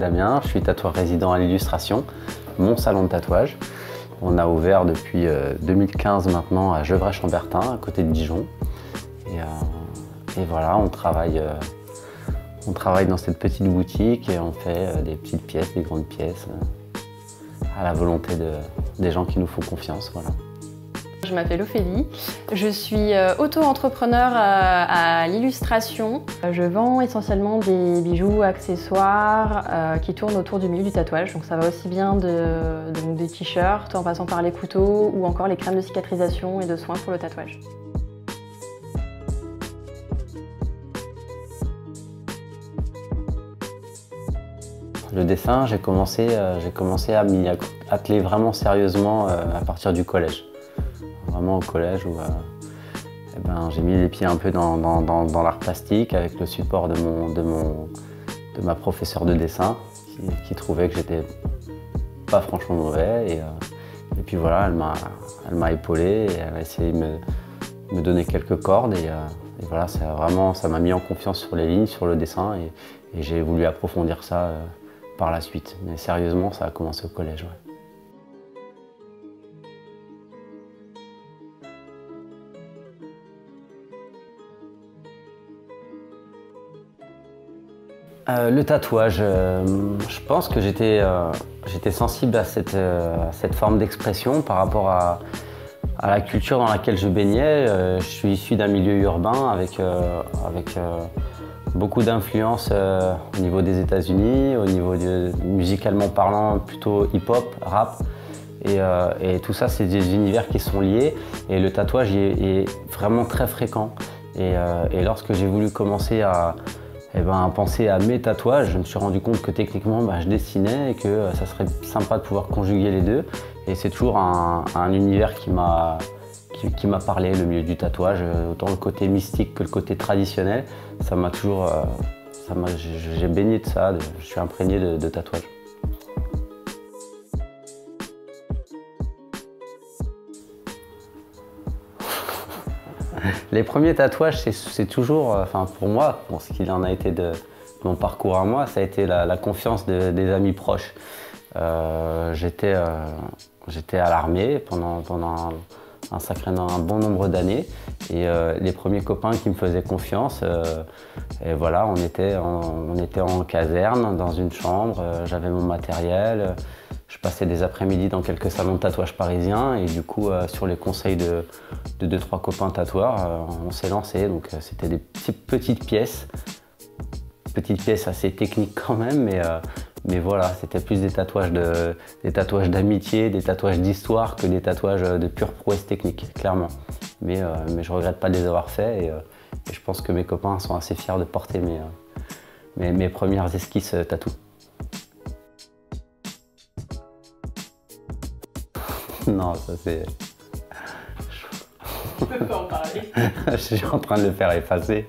Damien, je suis tatoueur résident à l'Illustration, mon salon de tatouage. On a ouvert depuis 2015 maintenant à Gevrey-Chambertin, à côté de Dijon. Et voilà, on travaille dans cette petite boutique et on fait des petites pièces, des grandes pièces, à la volonté des gens qui nous font confiance. Voilà. Je m'appelle Ophélie, je suis auto-entrepreneur à l'Illustration. Je vends essentiellement des bijoux, accessoires qui tournent autour du milieu du tatouage. Donc ça va aussi bien des t-shirts en passant par les couteaux ou encore les crèmes de cicatrisation et de soins pour le tatouage. Le dessin, j'ai commencé à m'y atteler vraiment sérieusement à partir du collège. Vraiment au collège où j'ai mis les pieds un peu dans l'art plastique avec le support de ma professeure de dessin qui trouvait que j'étais pas franchement mauvais. Et puis voilà, elle m'a épaulé et elle a essayé de me donner quelques cordes. Et voilà, ça m'a mis en confiance sur les lignes, sur le dessin et j'ai voulu approfondir ça par la suite. Mais sérieusement, ça a commencé au collège. Ouais. Le tatouage, je pense que j'étais sensible à cette forme d'expression par rapport à la culture dans laquelle je baignais. Je suis issu d'un milieu urbain avec beaucoup d'influences au niveau des États-Unis, au niveau musicalement parlant plutôt hip-hop, rap. Et tout ça, c'est des univers qui sont liés et le tatouage est vraiment très fréquent. Et lorsque j'ai voulu commencer à penser à mes tatouages, je me suis rendu compte que techniquement je dessinais et que ça serait sympa de pouvoir conjuguer les deux. Et c'est toujours un univers qui m'a parlé, le milieu du tatouage, autant le côté mystique que le côté traditionnel. Ça m'a toujours, j'ai baigné de ça, je suis imprégné de tatouage. Les premiers tatouages, c'est toujours, pour moi, pour ce qu'il en a été de mon parcours à moi, ça a été la confiance des amis proches. J'étais à l'armée pendant un bon nombre d'années et les premiers copains qui me faisaient confiance, et voilà, on était en caserne, dans une chambre, j'avais mon matériel. Je passais des après-midi dans quelques salons de tatouage parisiens et du coup, sur les conseils de 2-3 copains tatoueurs, on s'est lancé. Donc c'était des petites pièces assez techniques quand même, mais voilà, c'était plus des tatouages d'amitié, des tatouages d'histoire que des tatouages de pure prouesse technique, clairement. Mais je regrette pas de les avoir faits et je pense que mes copains sont assez fiers de porter mes premières esquisses tatou. Non, ça c'est... On peut pas en parler. Je suis en train de le faire effacer.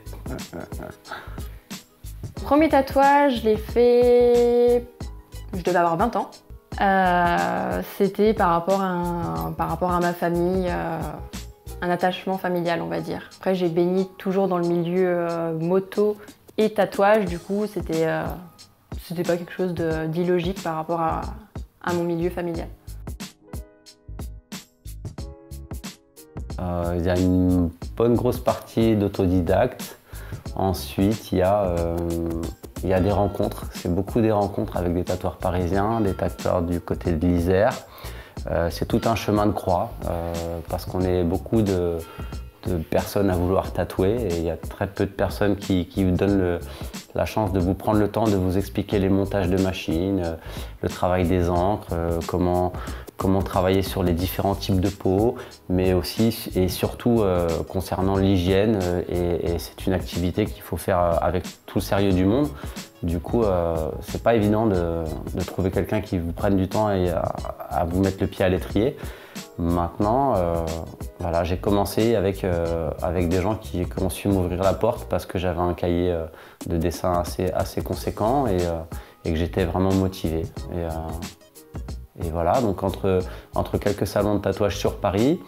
Premier tatouage, je l'ai fait... Je devais avoir 20 ans. C'était par rapport à ma famille, un attachement familial, on va dire. Après, j'ai baigné toujours dans le milieu moto et tatouage, du coup, c'était pas quelque chose d'illogique par rapport à mon milieu familial. Il y a une bonne grosse partie d'autodidacte. Ensuite, il y a des rencontres. C'est beaucoup des rencontres avec des tatoueurs parisiens, des tatoueurs du côté de l'Isère. C'est tout un chemin de croix parce qu'on est beaucoup de personnes à vouloir tatouer et il y a très peu de personnes qui vous donnent la chance de vous prendre le temps de vous expliquer les montages de machines, le travail des encres, comment travailler sur les différents types de peau, mais aussi et surtout concernant l'hygiène et c'est une activité qu'il faut faire avec tout le sérieux du monde. Du coup, c'est pas évident de trouver quelqu'un qui vous prenne du temps et à vous mettre le pied à l'étrier. Maintenant, voilà, j'ai commencé avec des gens qui ont su m'ouvrir la porte parce que j'avais un cahier de dessin assez conséquent et que j'étais vraiment motivé. Et voilà, donc entre quelques salons de tatouage sur Paris,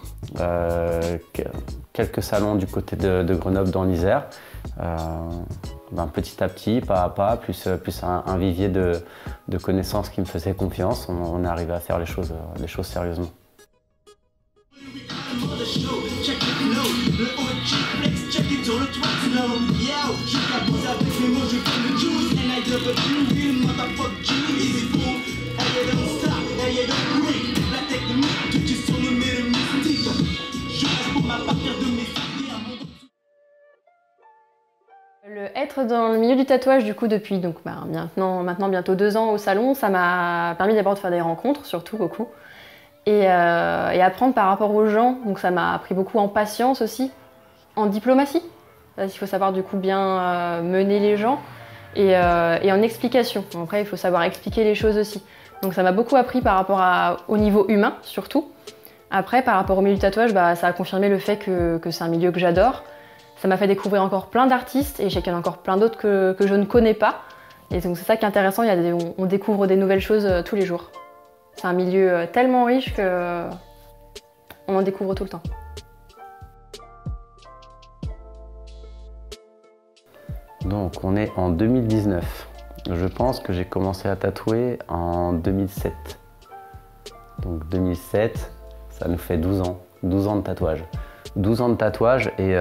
quelques salons du côté de Grenoble dans l'Isère, petit à petit, pas à pas, plus un vivier de connaissances qui me faisait confiance, on est arrivé à faire les choses sérieusement. Être dans le milieu du tatouage du coup depuis donc, maintenant bientôt 2 ans au salon, ça m'a permis d'abord de faire des rencontres, surtout beaucoup, et apprendre par rapport aux gens, donc ça m'a appris beaucoup en patience aussi, en diplomatie, parce qu'il faut savoir du coup bien mener les gens, et en explication. Après il faut savoir expliquer les choses aussi, donc ça m'a beaucoup appris par rapport au niveau humain surtout. Après par rapport au milieu du tatouage, ça a confirmé le fait que c'est un milieu que j'adore. Ça m'a fait découvrir encore plein d'artistes et j'ai encore plein d'autres que je ne connais pas. Et donc c'est ça qui est intéressant, on découvre des nouvelles choses tous les jours. C'est un milieu tellement riche qu'on en découvre tout le temps. Donc on est en 2019. Je pense que j'ai commencé à tatouer en 2007. Donc 2007, ça nous fait 12 ans. 12 ans de tatouage. 12 ans de tatouage et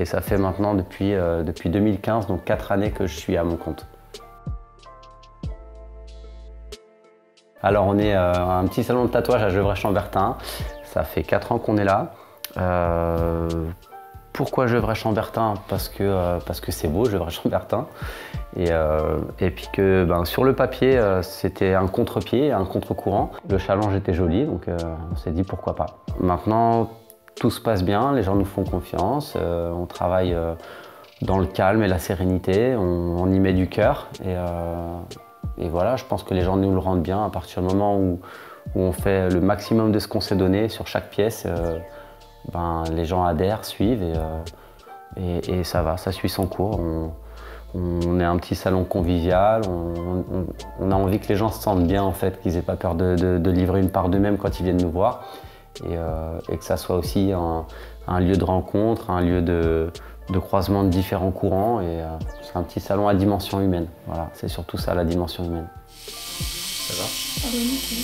ça fait maintenant depuis 2015, donc 4 années que je suis à mon compte. Alors on est un petit salon de tatouage à Gevrey-Chambertin, ça fait 4 ans qu'on est là. Pourquoi Gevrey-Chambertin? Parce que c'est beau Gevrey-Chambertin et puis que sur le papier c'était un contre-pied, un contre-courant. Le challenge était joli donc on s'est dit pourquoi pas. Maintenant tout se passe bien, les gens nous font confiance, on travaille dans le calme et la sérénité, on y met du cœur et voilà, je pense que les gens nous le rendent bien à partir du moment où on fait le maximum de ce qu'on s'est donné sur chaque pièce. Les gens adhèrent, suivent et ça va, ça suit son cours. On est un petit salon convivial, on a envie que les gens se sentent bien en fait, qu'ils n'aient pas peur de livrer une part d'eux-mêmes quand ils viennent nous voir. Et que ça soit aussi un lieu de rencontre, un lieu de croisement de différents courants. Et c'est un petit salon à dimension humaine. Voilà, c'est surtout ça, la dimension humaine. Ça va? Ah oui, nickel.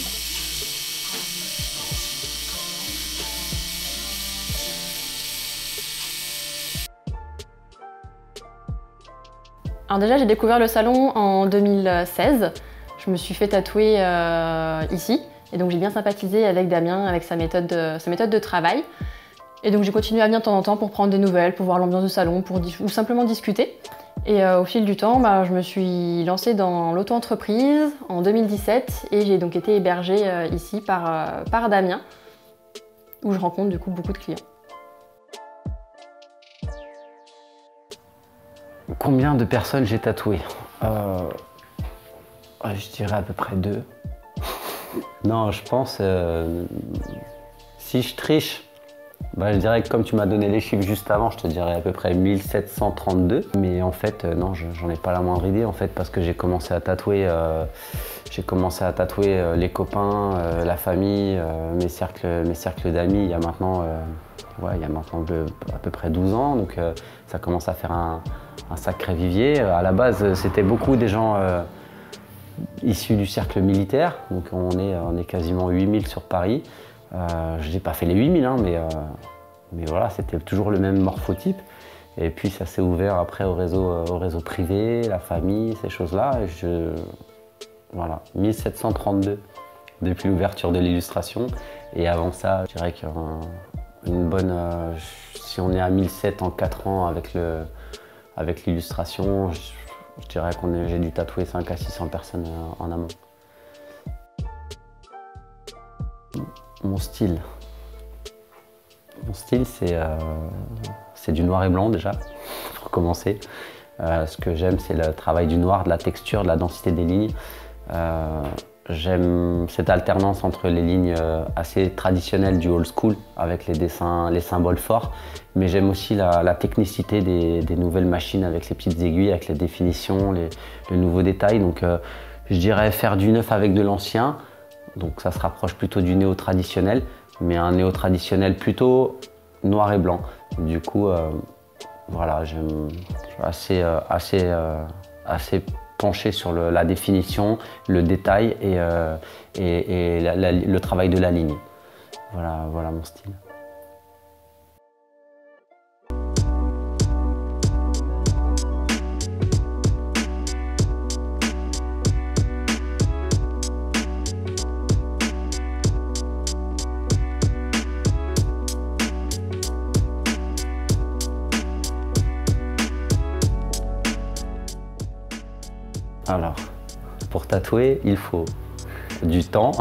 Alors déjà, j'ai découvert le salon en 2016. Je me suis fait tatouer ici. Et donc j'ai bien sympathisé avec Damien, avec sa méthode de travail. Et donc j'ai continué à venir de temps en temps pour prendre des nouvelles, pour voir l'ambiance du salon, ou simplement discuter. Et au fil du temps, je me suis lancée dans l'auto-entreprise en 2017 et j'ai donc été hébergée ici par Damien, où je rencontre du coup beaucoup de clients. Combien de personnes j'ai tatoué? Je dirais à peu près 2. Non, je pense, si je triche, je dirais que comme tu m'as donné les chiffres juste avant, je te dirais à peu près 1732. Mais en fait, non, j'en ai pas la moindre idée en fait, parce que j'ai commencé à tatouer les copains, la famille, mes cercles d'amis il y a maintenant, à peu près 12 ans. Donc ça commence à faire un sacré vivier. À la base, c'était beaucoup des gens issus du cercle militaire, donc on est quasiment 8000 sur Paris. Je n'ai pas fait les 8000, mais voilà, c'était toujours le même morphotype. Et puis ça s'est ouvert après au réseau privé, la famille, ces choses-là. Voilà, 1732 depuis l'ouverture de l'illustration. Et avant ça, je dirais qu'une bonne... si on est à 1700 en 4 ans avec l'illustration, je dirais que j'ai dû tatouer 500 à 600 personnes en amont. Mon style, c'est du noir et blanc déjà, pour commencer. Ce que j'aime, c'est le travail du noir, de la texture, de la densité des lignes. J'aime cette alternance entre les lignes assez traditionnelles du old school, avec les dessins, les symboles forts, mais j'aime aussi la technicité des nouvelles machines avec les petites aiguilles, avec les définitions, les nouveaux détails. Donc je dirais faire du neuf avec de l'ancien, donc ça se rapproche plutôt du néo-traditionnel, mais un néo-traditionnel plutôt noir et blanc. Du coup, voilà, je suis assez penché sur la définition, le détail et le travail de la ligne. Voilà mon style. Alors, pour tatouer, il faut du temps,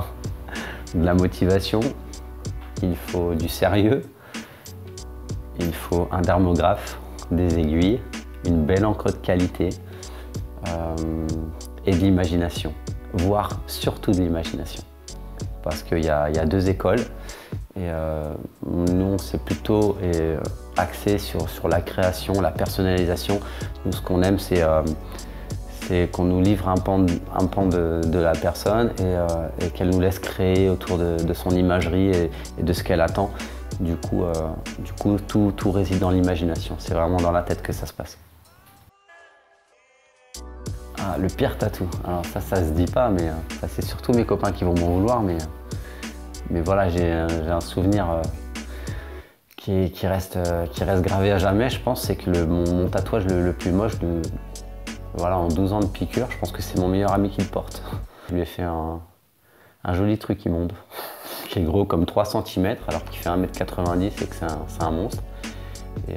de la motivation, il faut du sérieux, il faut un dermographe, des aiguilles, une belle encre de qualité et de l'imagination, voire surtout de l'imagination. Parce qu'il y a deux écoles et nous, c'est plutôt axé sur la création, la personnalisation. Nous, ce qu'on aime, c'est qu'on nous livre un pan de la personne et qu'elle nous laisse créer autour de son imagerie et de ce qu'elle attend. Du coup, tout réside dans l'imagination. C'est vraiment dans la tête que ça se passe. Ah, le pire tatou. Alors ça se dit pas, mais ça c'est surtout mes copains qui vont m'en vouloir. Mais voilà, j'ai un souvenir qui reste gravé à jamais, je pense. C'est que mon tatouage le plus moche, voilà, en 12 ans de piqûre, je pense que c'est mon meilleur ami qui le porte. Je lui ai fait un joli truc immonde, qui est gros comme 3 cm, alors qu'il fait 1,90 m et que c'est un monstre. Et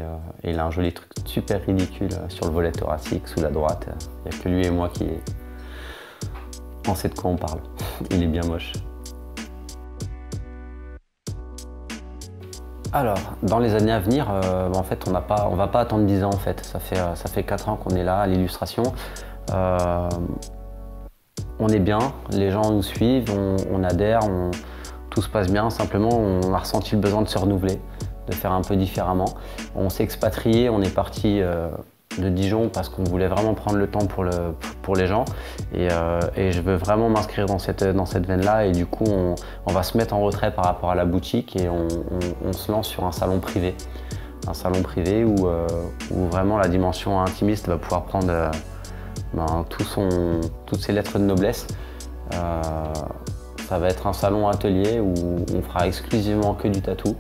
il a un joli truc super ridicule sur le volet thoracique, sous la droite. Il n'y a que lui et moi on sait de quoi on parle. Il est bien moche. Alors, dans les années à venir, en fait, on va pas attendre 10 ans en fait. Ça fait 4 ans qu'on est là à l'illustration. On est bien, les gens nous suivent, on adhère, tout se passe bien. Simplement, on a ressenti le besoin de se renouveler, de faire un peu différemment. On s'est expatrié, on est parti de Dijon parce qu'on voulait vraiment prendre le temps pour les gens. Et je veux vraiment m'inscrire dans cette veine-là. Et du coup, on va se mettre en retrait par rapport à la boutique et on se lance sur un salon privé. Un salon privé où vraiment la dimension intimiste va pouvoir prendre toutes ses lettres de noblesse. Ça va être un salon atelier où on fera exclusivement que du tatou.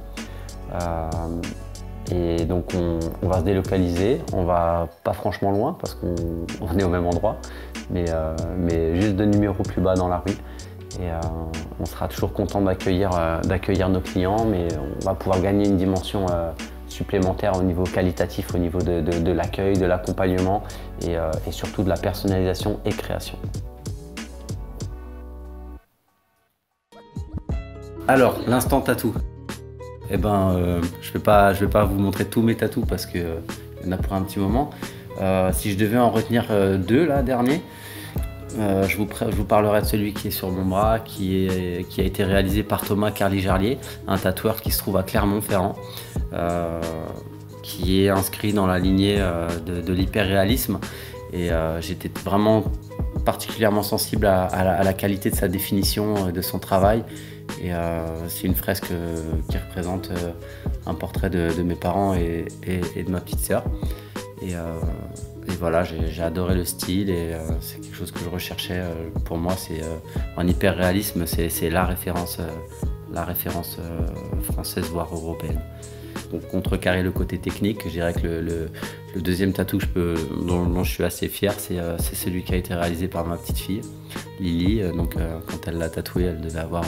Et donc on va se délocaliser, on va pas franchement loin parce qu'on est au même endroit, mais juste 2 numéros plus bas dans la rue. Et on sera toujours content d'accueillir nos clients, mais on va pouvoir gagner une dimension supplémentaire au niveau qualitatif, au niveau de l'accueil, de l'accompagnement et surtout de la personnalisation et création. Alors, l'instant tatou. Eh ben, je vais pas vous montrer tous mes tatous parce qu'il y en a pour un petit moment. Si je devais en retenir 2 là, derniers, je vous parlerai de celui qui est sur mon bras, qui a été réalisé par Thomas Carly-Jarlier, un tatoueur qui se trouve à Clermont-Ferrand, qui est inscrit dans la lignée de l'hyperréalisme. Et j'étais vraiment particulièrement sensible à la qualité de sa définition, de son travail. Et c'est une fresque qui représente un portrait de mes parents et de ma petite sœur. Et voilà, j'ai adoré le style et c'est quelque chose que je recherchais. Pour moi, c'est en hyper-réalisme, c'est la référence française, voire européenne. Donc contrecarrer le côté technique, je dirais que le deuxième tatou dont je suis assez fier, c'est celui qui a été réalisé par ma petite fille, Lily. Donc quand elle l'a tatoué, elle devait avoir,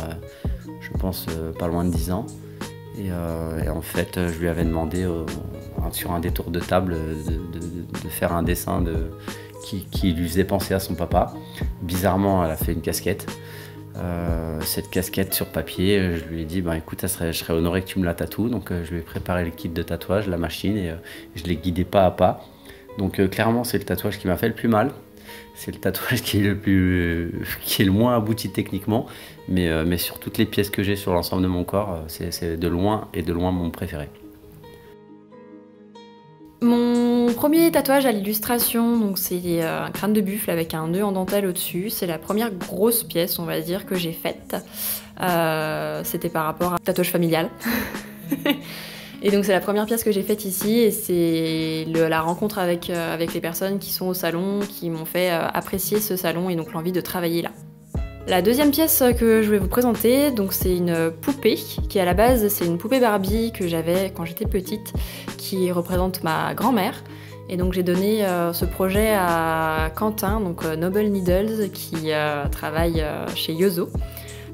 je pense, pas loin de 10 ans. Et en fait, je lui avais demandé sur un détour de table de faire un dessin qui lui faisait penser à son papa. Bizarrement, elle a fait une casquette. Cette casquette sur papier, je lui ai dit, écoute, je serais honoré que tu me la tatoues. Donc je lui ai préparé le kit de tatouage, la machine, et je l'ai guidé pas à pas. Donc clairement, c'est le tatouage qui m'a fait le plus mal. C'est le tatouage qui est le moins abouti techniquement, mais sur toutes les pièces que j'ai sur l'ensemble de mon corps, c'est de loin mon préféré. Mon premier tatouage à l'illustration, donc c'est un crâne de buffle avec un nœud en dentelle au-dessus. C'est la première grosse pièce, on va dire, que j'ai faite. C'était par rapport à un tatouage familial. Et donc c'est la première pièce que j'ai faite ici et c'est la rencontre avec les personnes qui sont au salon qui m'ont fait apprécier ce salon et donc l'envie de travailler là. La deuxième pièce que je vais vous présenter, donc c'est une poupée qui à la base c'est une poupée Barbie que j'avais quand j'étais petite qui représente ma grand-mère. Et donc j'ai donné ce projet à Quentin, donc Noble Needles, qui travaille chez Yozo,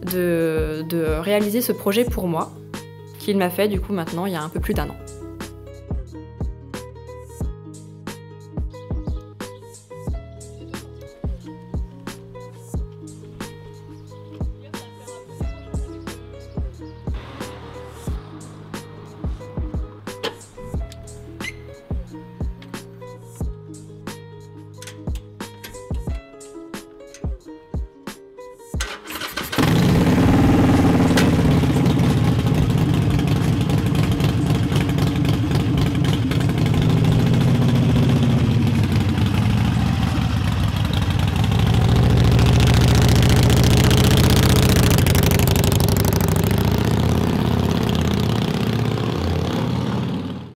de réaliser ce projet pour moi, qu'il m'a fait du coup maintenant il y a un peu plus d'1 an.